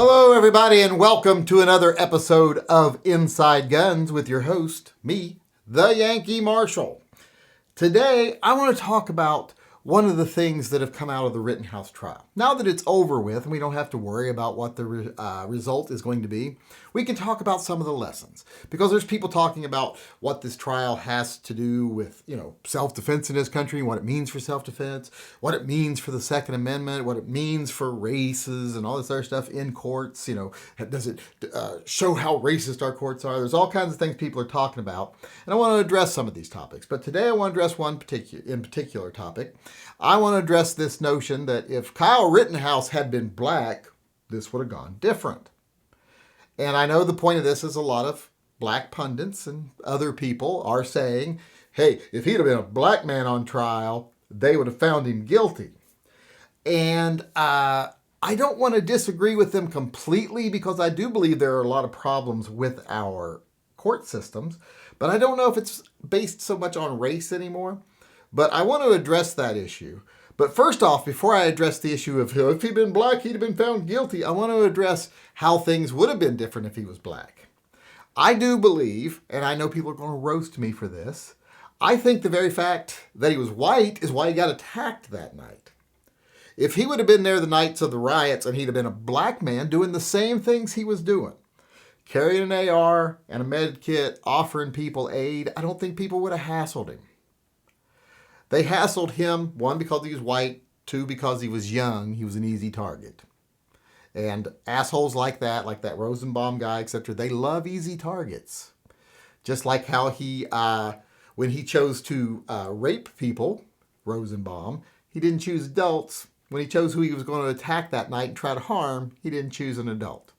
Hello, everybody, and welcome to another episode of Inside Guns with your host, me, the Yankee Marshal. Today, I want to talk about one of the things that have come out of the Rittenhouse trial. Now that it's over with and we don't have to worry about what the result is going to be, we can talk about some of the lessons. Because there's people talking about what this trial has to do with, self-defense in this country, what it means for self-defense, what it means for the Second Amendment, what it means for races and all this other stuff in courts. Does it show how racist our courts are? There's all kinds of things people are talking about. And I want to address some of these topics. But today I want to address one particular topic. I want to address this notion that if Kyle Rittenhouse had been black, this would have gone different. And I know the point of this is a lot of black pundits and other people are saying, hey, if he'd have been a black man on trial, they would have found him guilty. And I don't want to disagree with them completely because I do believe there are a lot of problems with our court systems, but I don't know if it's based so much on race anymore. But I want to address that issue. But first off, before I address the issue of if he'd been black, he'd have been found guilty, I want to address how things would have been different if he was black. I do believe, and I know people are going to roast me for this, I think the very fact that he was white is why he got attacked that night. If he would have been there the nights of the riots and he'd have been a black man doing the same things he was doing, carrying an AR and a med kit, offering people aid, I don't think people would have hassled him. They hassled him, one, because he was white, two, because he was young. He was an easy target. And assholes like that Rosenbaum guy, etc., they love easy targets. Just like how he, when he chose to rape people, Rosenbaum, he didn't choose adults. When he chose who he was going to attack that night and try to harm, he didn't choose an adult.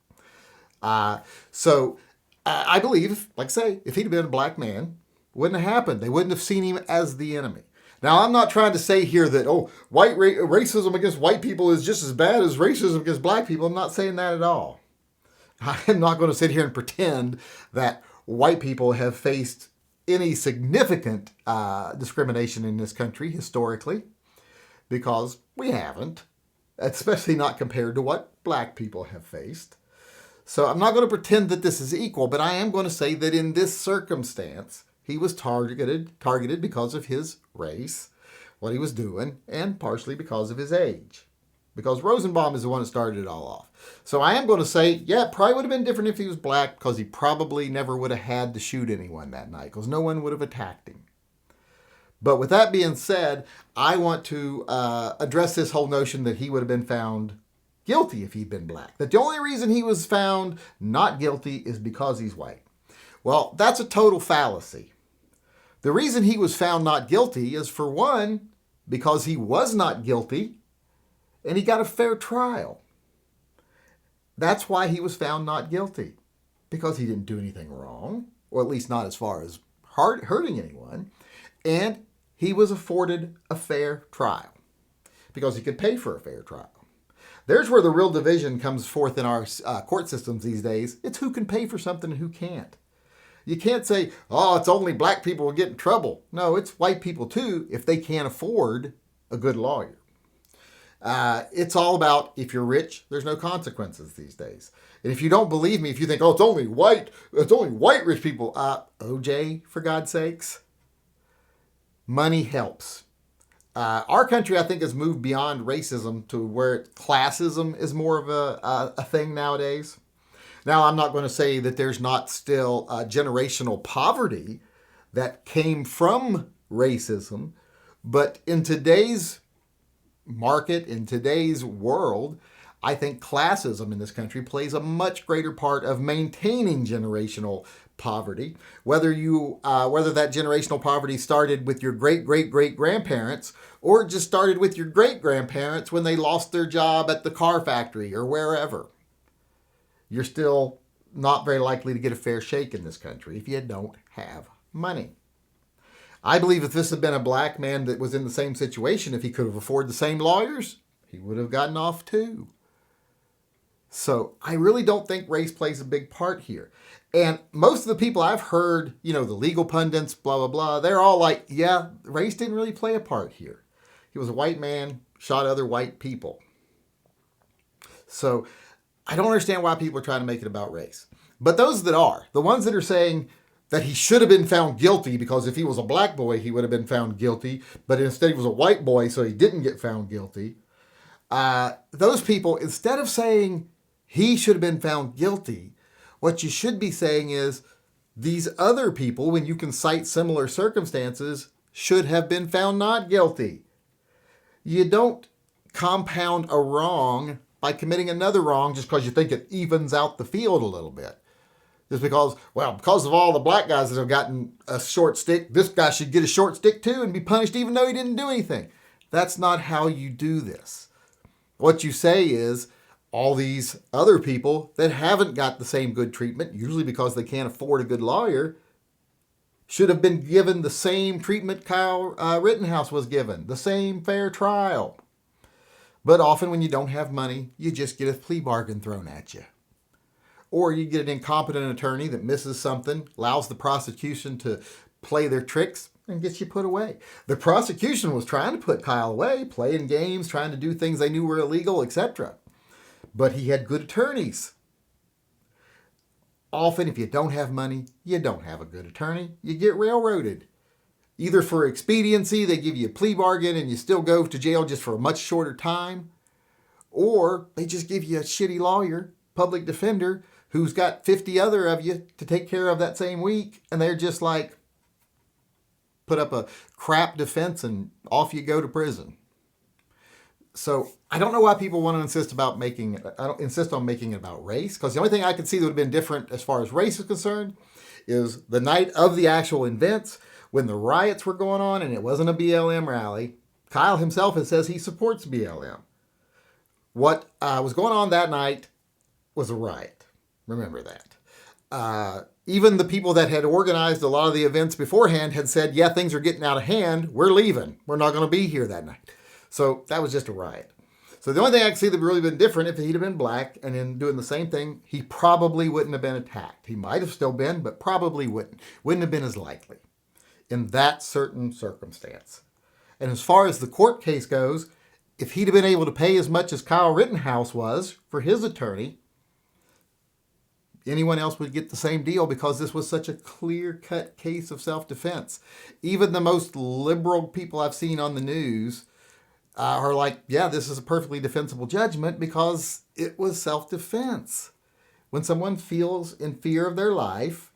So I believe, like I say, if he'd have been a black man, it wouldn't have happened. They wouldn't have seen him as the enemy. Now, I'm not trying to say here that, racism against white people is just as bad as racism against black people. I'm not saying that at all. I'm not going to sit here and pretend that white people have faced any significant discrimination in this country historically, because we haven't, especially not compared to what black people have faced. So I'm not going to pretend that this is equal, but I am going to say that in this circumstance, he was targeted because of his race, what he was doing, and partially because of his age. Because Rosenbaum is the one that started it all off. So I am going to say, yeah, it probably would have been different if he was black, because he probably never would have had to shoot anyone that night, because no one would have attacked him. But with that being said, I want to address this whole notion that he would have been found guilty if he'd been black. That the only reason he was found not guilty is because he's white. Well, that's a total fallacy. The reason he was found not guilty is, for one, because he was not guilty and he got a fair trial. That's why he was found not guilty, because he didn't do anything wrong, or at least not as far as hurting anyone, and he was afforded a fair trial because he could pay for a fair trial. There's where the real division comes forth in our court systems these days. It's who can pay for something and who can't. You can't say, it's only black people who get in trouble. No, it's white people too if they can't afford a good lawyer. It's all about, if you're rich, there's no consequences these days. And if you don't believe me, if you think, it's only white rich people, OJ, for God's sakes, money helps. Our country, I think, has moved beyond racism to where classism is more of a thing nowadays. Now, I'm not going to say that there's not still generational poverty that came from racism, but in today's market, in today's world, I think classism in this country plays a much greater part of maintaining generational poverty. Whether that generational poverty started with your great-great-great-grandparents, or it just started with your great-grandparents when they lost their job at the car factory or wherever. You're still not very likely to get a fair shake in this country if you don't have money. I believe if this had been a black man that was in the same situation, if he could have afforded the same lawyers, he would have gotten off too. So I really don't think race plays a big part here. And most of the people I've heard, the legal pundits, blah, blah, blah, they're all like, yeah, race didn't really play a part here. He was a white man, shot other white people. So I don't understand why people are trying to make it about race. But those that are, the ones that are saying that he should have been found guilty because if he was a black boy, he would have been found guilty, but instead he was a white boy, so he didn't get found guilty. Those people, instead of saying he should have been found guilty, what you should be saying is these other people, when you can cite similar circumstances, should have been found not guilty. You don't compound a wrong by committing another wrong just because you think it evens out the field a little bit. Just because of all the black guys that have gotten a short stick, this guy should get a short stick too and be punished even though he didn't do anything. That's not how you do this. What you say is all these other people that haven't got the same good treatment, usually because they can't afford a good lawyer, should have been given the same treatment Kyle Rittenhouse was given, the same fair trial. But often when you don't have money, you just get a plea bargain thrown at you. Or you get an incompetent attorney that misses something, allows the prosecution to play their tricks, and gets you put away. The prosecution was trying to put Kyle away, playing games, trying to do things they knew were illegal, etc. But he had good attorneys. Often, if you don't have money, you don't have a good attorney. You get railroaded. Either for expediency, they give you a plea bargain and you still go to jail just for a much shorter time. Or they just give you a shitty lawyer, public defender, who's got 50 other of you to take care of that same week. And they're just like, put up a crap defense and off you go to prison. So I don't know why people want to insist on making it about race, because the only thing I could see that would have been different as far as race is concerned is the night of the actual events when the riots were going on and it wasn't a BLM rally. Kyle himself says he supports BLM. What was going on that night was a riot. Remember that. Even the people that had organized a lot of the events beforehand had said, yeah, things are getting out of hand. We're leaving. We're not going to be here that night. So that was just a riot. So the only thing I could see that would really been different, if he'd have been black and in doing the same thing, he probably wouldn't have been attacked. He might have still been, but probably wouldn't. Wouldn't have been as likely in that certain circumstance. And as far as the court case goes, if he'd have been able to pay as much as Kyle Rittenhouse was for his attorney, anyone else would get the same deal because this was such a clear-cut case of self-defense. Even the most liberal people I've seen on the news are like, yeah, this is a perfectly defensible judgment because it was self-defense. When someone feels in fear of their life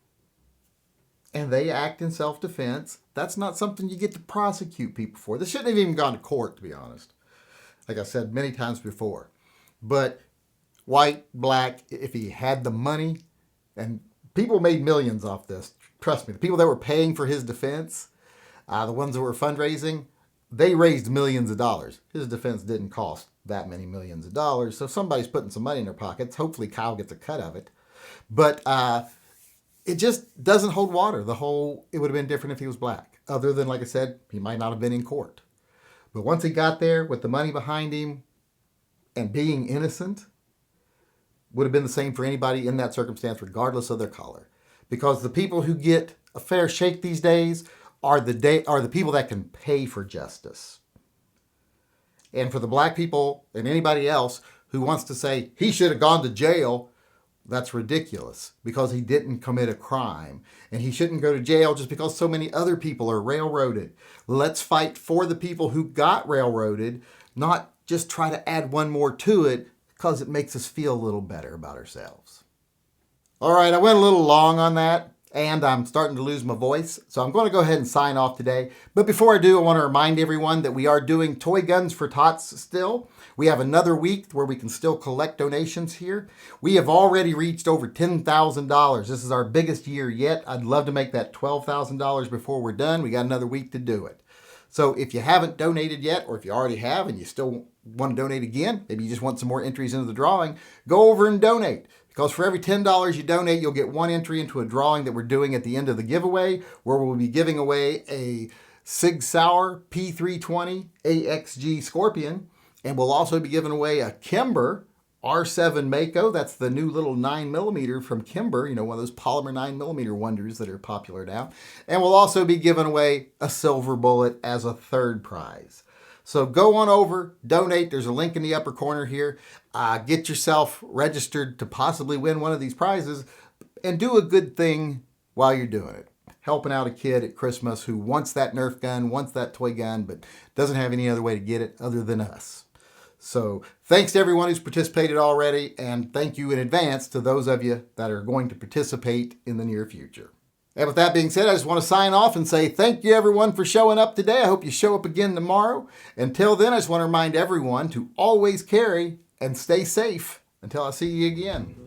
and they act in self-defense, that's not something you get to prosecute people for. This shouldn't have even gone to court, to be honest. Like I said many times before. But white, black, if he had the money, and people made millions off this. Trust me, the people that were paying for his defense, the ones that were fundraising, they raised millions of dollars. His defense didn't cost that many millions of dollars. So somebody's putting some money in their pockets. Hopefully Kyle gets a cut of it. But it just doesn't hold water. It would have been different if he was black. Other than, like I said, he might not have been in court. But once he got there with the money behind him and being innocent, would have been the same for anybody in that circumstance, regardless of their color. Because the people who get a fair shake these days are the people that can pay for justice. And for the black people and anybody else who wants to say he should have gone to jail, that's ridiculous because he didn't commit a crime. And he shouldn't go to jail just because so many other people are railroaded. Let's fight for the people who got railroaded, not just try to add one more to it because it makes us feel a little better about ourselves. All right, I went a little long on that, and I'm starting to lose my voice, so I'm going to go ahead and sign off today. But before I do, I want to remind everyone that we are doing Toy Guns for Tots still. We have another week where we can still collect donations here. We have already reached over $10,000. This is our biggest year yet. I'd love to make that $12,000 before we're done. We got another week to do it. So if you haven't donated yet, or if you already have and you still want to donate again, maybe you just want some more entries into the drawing, go over and donate. Because for every $10 you donate, you'll get one entry into a drawing that we're doing at the end of the giveaway, where we'll be giving away a Sig Sauer P320 AXG Scorpion. And we'll also be giving away a Kimber R7 Mako. That's the new little 9mm from Kimber, one of those polymer 9mm wonders that are popular now. And we'll also be giving away a silver bullet as a third prize. So go on over, donate. There's a link in the upper corner here. Get yourself registered to possibly win one of these prizes and do a good thing while you're doing it. Helping out a kid at Christmas who wants that Nerf gun, wants that toy gun, but doesn't have any other way to get it other than us. So thanks to everyone who's participated already, and thank you in advance to those of you that are going to participate in the near future. And with that being said, I just want to sign off and say thank you everyone for showing up today. I hope you show up again tomorrow. Until then, I just want to remind everyone to always carry and stay safe until I see you again.